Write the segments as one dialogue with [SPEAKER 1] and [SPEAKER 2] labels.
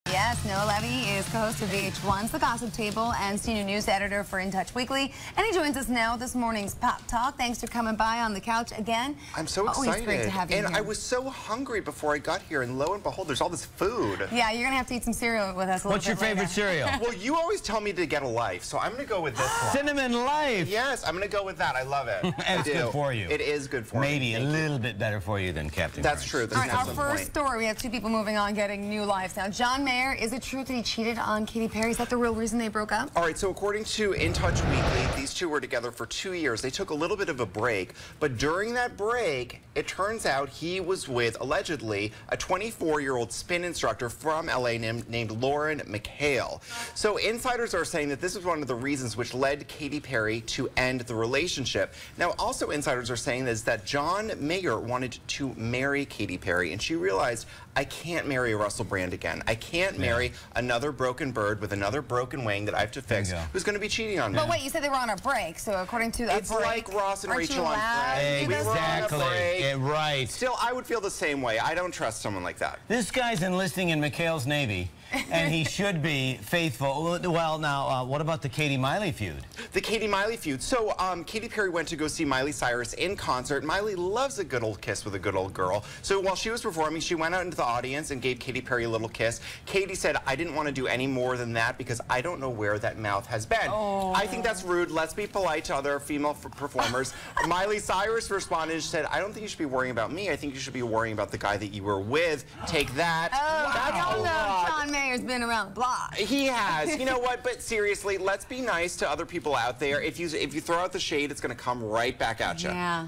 [SPEAKER 1] Yes, Noah Levy is co-host of VH1's The Gossip Table and senior news editor for In Touch Weekly. And he joins us now this morning's Pop Talk. Thanks for coming by on the couch again.
[SPEAKER 2] I'm so excited.
[SPEAKER 1] Always great to have you
[SPEAKER 2] and
[SPEAKER 1] here.
[SPEAKER 2] I was so hungry before I got here, and lo and behold, there's all this food.
[SPEAKER 1] Yeah, you're going to have to eat some cereal with us a little
[SPEAKER 3] What's your
[SPEAKER 1] bit later.
[SPEAKER 3] favorite cereal?
[SPEAKER 2] Well, you always tell me to get a Life, so I'm going to go with this one.
[SPEAKER 3] Cinnamon Life.
[SPEAKER 2] Yes, I'm going to go with that. I love it.
[SPEAKER 3] And it's good for you.
[SPEAKER 2] It is good for me.
[SPEAKER 3] Maybe a little bit better for you than Captain
[SPEAKER 2] That's
[SPEAKER 3] Crunch.
[SPEAKER 2] true.
[SPEAKER 1] All right, our first story, we have two people moving on, getting new lives. Now, John Mayer, is it true that he cheated on Katy Perry? Is that the real reason they broke up?
[SPEAKER 2] All right, so according to In Touch Weekly, these two were together for 2 years. They took a little bit of a break, but during that break, it turns out he was with, allegedly, a 24-year-old spin instructor from LA named Lauren McHale. So insiders are saying that this is one of the reasons which led Katy Perry to end the relationship. Now, also insiders are saying is that John Mayer wanted to marry Katy Perry, and she realized, I can't marry a Russell Brand again. I can't marry another broken bird with another broken wing that I have to fix who's going to be cheating on me.
[SPEAKER 1] But wait, you said they were on a break, so according to that
[SPEAKER 2] It's like Ross and Rachel on
[SPEAKER 1] Friends.
[SPEAKER 3] Exactly. Right.
[SPEAKER 2] Still, I would feel the same way. I don't trust someone like that.
[SPEAKER 3] This guy's enlisting in McHale's Navy, and he should be faithful. Well, now, what about the Katy Miley feud?
[SPEAKER 2] The Katy Miley feud. So, Katy Perry went to go see Miley Cyrus in concert. Miley loves a good old kiss with a good old girl. So while she was performing, she went out into the audience and gave Katy Perry a little kiss. Katy said, I didn't want to do any more than that because I don't know where that mouth has been.
[SPEAKER 1] Oh.
[SPEAKER 2] I think that's rude. Let's be polite to other female performers. Miley Cyrus responded and said, I don't think you should be worrying about me. I think you should be worrying about the guy that you were with. Take that.
[SPEAKER 1] Oh,
[SPEAKER 2] That's
[SPEAKER 1] I don't
[SPEAKER 2] a
[SPEAKER 1] know.
[SPEAKER 2] lot.
[SPEAKER 1] John Mayer's been around the block.
[SPEAKER 2] He has. You know what? But seriously, let's be nice to other people out there. If you throw out the shade, it's going to come right back at you.
[SPEAKER 1] Yeah.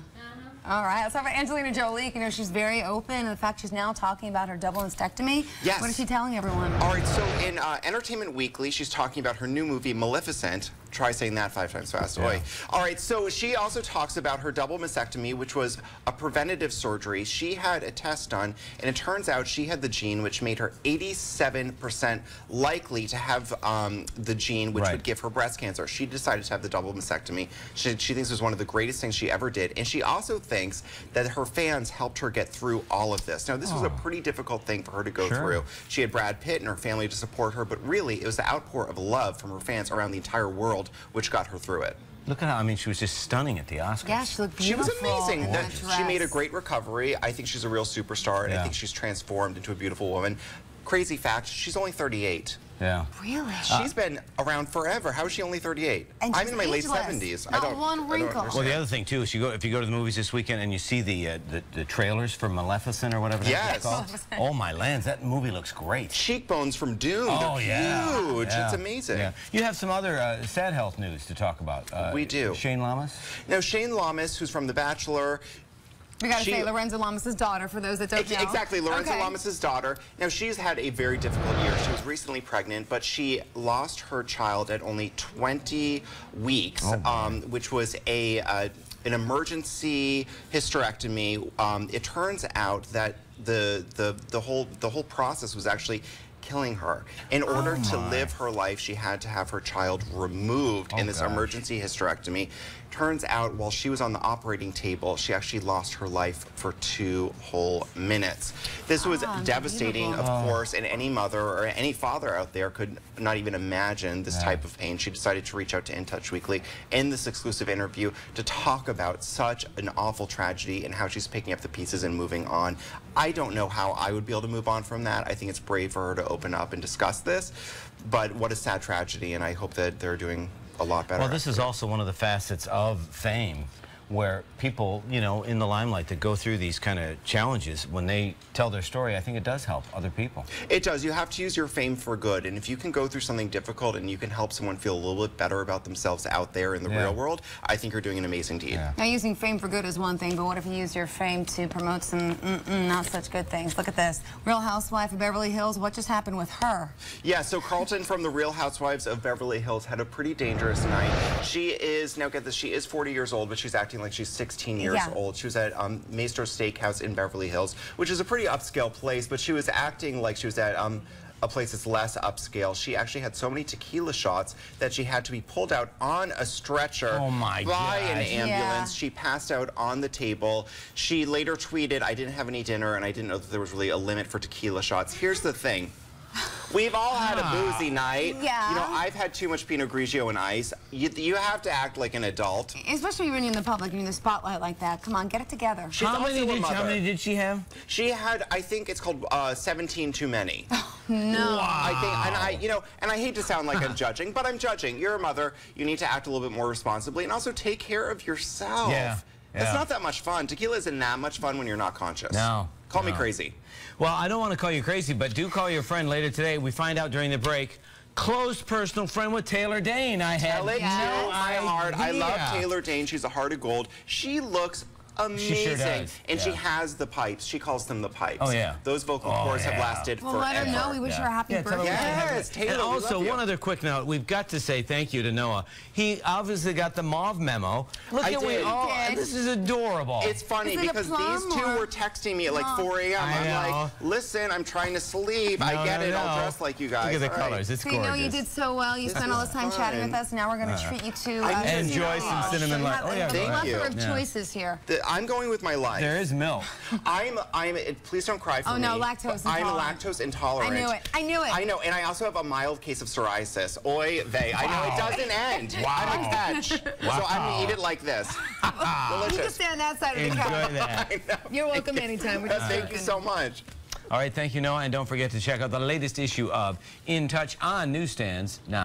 [SPEAKER 1] All right, let's talk about Angelina Jolie. You know, she's very open, and the fact she's now talking about her double mastectomy.
[SPEAKER 2] Yes.
[SPEAKER 1] What is she telling everyone?
[SPEAKER 2] All right, so in Entertainment Weekly, she's talking about her new movie, Maleficent. Try saying that 5 times fast. Yeah. All right, so she also talks about her double mastectomy, which was a preventative surgery. She had a test done, and it turns out she had the gene which made her 87% likely to have the gene which would give her breast cancer. She decided to have the double mastectomy. She thinks it was one of the greatest things she ever did, and she also thinks that her fans helped her get through all of this. Now, this was a pretty difficult thing for her to go through. She had Brad Pitt and her family to support her, but really, it was the outpour of love from her fans around the entire world which got her through it.
[SPEAKER 3] Look at how, I mean, she was just stunning at the Oscars.
[SPEAKER 1] Yeah, she looked beautiful.
[SPEAKER 2] She was amazing.
[SPEAKER 1] In that
[SPEAKER 2] She made a
[SPEAKER 1] dress.
[SPEAKER 2] great recovery. I think she's a real superstar, and I think she's transformed into a beautiful woman. Crazy fact, she's only 38.
[SPEAKER 3] Yeah.
[SPEAKER 1] Really?
[SPEAKER 2] She's been around forever. How is she only 38?
[SPEAKER 1] And
[SPEAKER 2] I'm in my late
[SPEAKER 1] ageless.
[SPEAKER 2] 70s.
[SPEAKER 1] Not one wrinkle.
[SPEAKER 3] Well, the other thing too is if you go to the movies this weekend and you see the trailers for Maleficent or whatever it's called. Oh my lands, that movie looks great.
[SPEAKER 2] Cheekbones from Dune.
[SPEAKER 3] Oh
[SPEAKER 2] They're
[SPEAKER 3] yeah,
[SPEAKER 2] huge. It's amazing.
[SPEAKER 3] Yeah. You have some other sad health news to talk about.
[SPEAKER 2] We do.
[SPEAKER 3] Shayne Lamas.
[SPEAKER 2] Now, Shayne Lamas, who's from The Bachelor.
[SPEAKER 1] We gotta say Lorenzo Lamas' daughter, for those that don't know.
[SPEAKER 2] Exactly, Lorenzo Lamas' daughter. Now, she's had a very difficult year. She was recently pregnant, but she lost her child at only 20 weeks, which was an emergency hysterectomy. It turns out that the whole process was actually killing her. In order to live her life, she had to have her child removed in this emergency hysterectomy. Turns out, while she was on the operating table, she actually lost her life for 2 whole minutes. This was devastating, of course, and any mother or any father out there could not even imagine this type of pain. She decided to reach out to In Touch Weekly in this exclusive interview to talk about such an awful tragedy and how she's picking up the pieces and moving on. I don't know how I would be able to move on from that. I think it's brave for her to open up and discuss this, but what a sad tragedy, and I hope that they're doing a lot better.
[SPEAKER 3] Well, this is also one of the facets of fame where people, you know, in the limelight that go through these kind of challenges, when they tell their story, I think it does help other people.
[SPEAKER 2] It does. You have to use your fame for good, and if you can go through something difficult and you can help someone feel a little bit better about themselves out there in the real world, I think you're doing an amazing deed.
[SPEAKER 1] Now, using fame for good is one thing, but what if you use your fame to promote some not such good things? Look at this. Real Housewife of Beverly Hills, what just happened with her?
[SPEAKER 2] Yeah, so Carlton from the Real Housewives of Beverly Hills had a pretty dangerous night. She is, now get this, she is 40 years old, but she's acting like she's 16 years old. She was at Maestro's Steakhouse in Beverly Hills, which is a pretty upscale place, but she was acting like she was at a place that's less upscale. She actually had so many tequila shots that she had to be pulled out on a stretcher by an ambulance. She passed out on the table. She later tweeted, "I didn't have any dinner and I didn't know that there was really a limit for tequila shots." Here's the thing. We've all had a boozy night.
[SPEAKER 1] Yeah.
[SPEAKER 2] You know, I've had too much Pinot Grigio and ice. You have to act like an adult.
[SPEAKER 1] Especially when you're in the public, you're in the spotlight like that. Come on, get it together.
[SPEAKER 2] She's
[SPEAKER 3] How
[SPEAKER 2] also a
[SPEAKER 3] many
[SPEAKER 2] mother.
[SPEAKER 3] did she have?
[SPEAKER 2] She had, I think it's called 17 too many.
[SPEAKER 1] No.
[SPEAKER 3] Wow.
[SPEAKER 2] I think, and I hate to sound like I'm judging, but I'm judging. You're a mother. You need to act a little bit more responsibly and also take care of yourself.
[SPEAKER 3] Yeah.
[SPEAKER 2] It's not that much fun. Tequila isn't that much fun when you're not conscious.
[SPEAKER 3] No.
[SPEAKER 2] Call me crazy.
[SPEAKER 3] Well, I don't want to call you crazy, but do call your friend later today. We find out during the break. Close personal friend with Taylor Dane. I had
[SPEAKER 2] Tell it
[SPEAKER 3] no
[SPEAKER 2] to my heart. I
[SPEAKER 3] idea.
[SPEAKER 2] love Taylor Dane. She's a heart of gold. She looks amazing.
[SPEAKER 3] She sure does.
[SPEAKER 2] And she
[SPEAKER 3] Yeah.
[SPEAKER 2] has the pipes. She calls them the pipes.
[SPEAKER 3] Oh, yeah.
[SPEAKER 2] Those vocal cords have lasted
[SPEAKER 1] Well,
[SPEAKER 2] forever.
[SPEAKER 1] let her know. We wish her a happy
[SPEAKER 3] tell her we
[SPEAKER 1] birthday.
[SPEAKER 3] can have
[SPEAKER 2] Yes,
[SPEAKER 3] it.
[SPEAKER 2] Taylor,
[SPEAKER 3] And
[SPEAKER 2] we
[SPEAKER 3] also,
[SPEAKER 2] love you.
[SPEAKER 3] one other quick note. We've got to say thank you to Noah. He obviously got the mauve memo. Look
[SPEAKER 2] I
[SPEAKER 3] at
[SPEAKER 2] did.
[SPEAKER 1] He did.
[SPEAKER 3] this is adorable.
[SPEAKER 2] It's funny
[SPEAKER 1] Is it a
[SPEAKER 2] because
[SPEAKER 1] plum
[SPEAKER 2] these two
[SPEAKER 1] or-
[SPEAKER 2] were texting me at like 4 a.m.
[SPEAKER 3] I
[SPEAKER 2] I'm
[SPEAKER 3] know.
[SPEAKER 2] like, listen, I'm trying to sleep. I
[SPEAKER 3] No,
[SPEAKER 2] get
[SPEAKER 3] no,
[SPEAKER 2] it.
[SPEAKER 3] no.
[SPEAKER 2] I'll dress like you guys.
[SPEAKER 3] Look at the
[SPEAKER 2] All right.
[SPEAKER 3] colors. It's
[SPEAKER 1] So you
[SPEAKER 3] gorgeous.
[SPEAKER 1] know you did so well. You spent all this time
[SPEAKER 2] was
[SPEAKER 1] chatting
[SPEAKER 2] fun.
[SPEAKER 1] with us. Now we're going to treat you to
[SPEAKER 2] I know.
[SPEAKER 3] Enjoy some cinnamon
[SPEAKER 1] We
[SPEAKER 3] light.
[SPEAKER 1] have
[SPEAKER 3] Oh, yeah.
[SPEAKER 1] a
[SPEAKER 2] Thank
[SPEAKER 1] plethora
[SPEAKER 2] you.
[SPEAKER 1] of choices here.
[SPEAKER 2] I'm going with my life.
[SPEAKER 3] There is milk.
[SPEAKER 2] Please don't cry for me.
[SPEAKER 1] Oh, no, lactose
[SPEAKER 2] I'm
[SPEAKER 1] intolerant.
[SPEAKER 2] lactose intolerant.
[SPEAKER 1] I knew it. I knew it.
[SPEAKER 2] I know, and I also have a mild case of psoriasis. Oy vey. I know it doesn't end.
[SPEAKER 3] Wow.
[SPEAKER 2] I'm a catch. So I'm going to eat it like this.
[SPEAKER 1] You can
[SPEAKER 2] Delicious.
[SPEAKER 1] stay on that side of the
[SPEAKER 3] Enjoy
[SPEAKER 1] couch.
[SPEAKER 3] that.
[SPEAKER 1] You're welcome anytime. We're just
[SPEAKER 2] Thank you
[SPEAKER 1] joking.
[SPEAKER 2] so much.
[SPEAKER 3] All right, thank you, Noah. And don't forget to check out the latest issue of In Touch on newsstands now.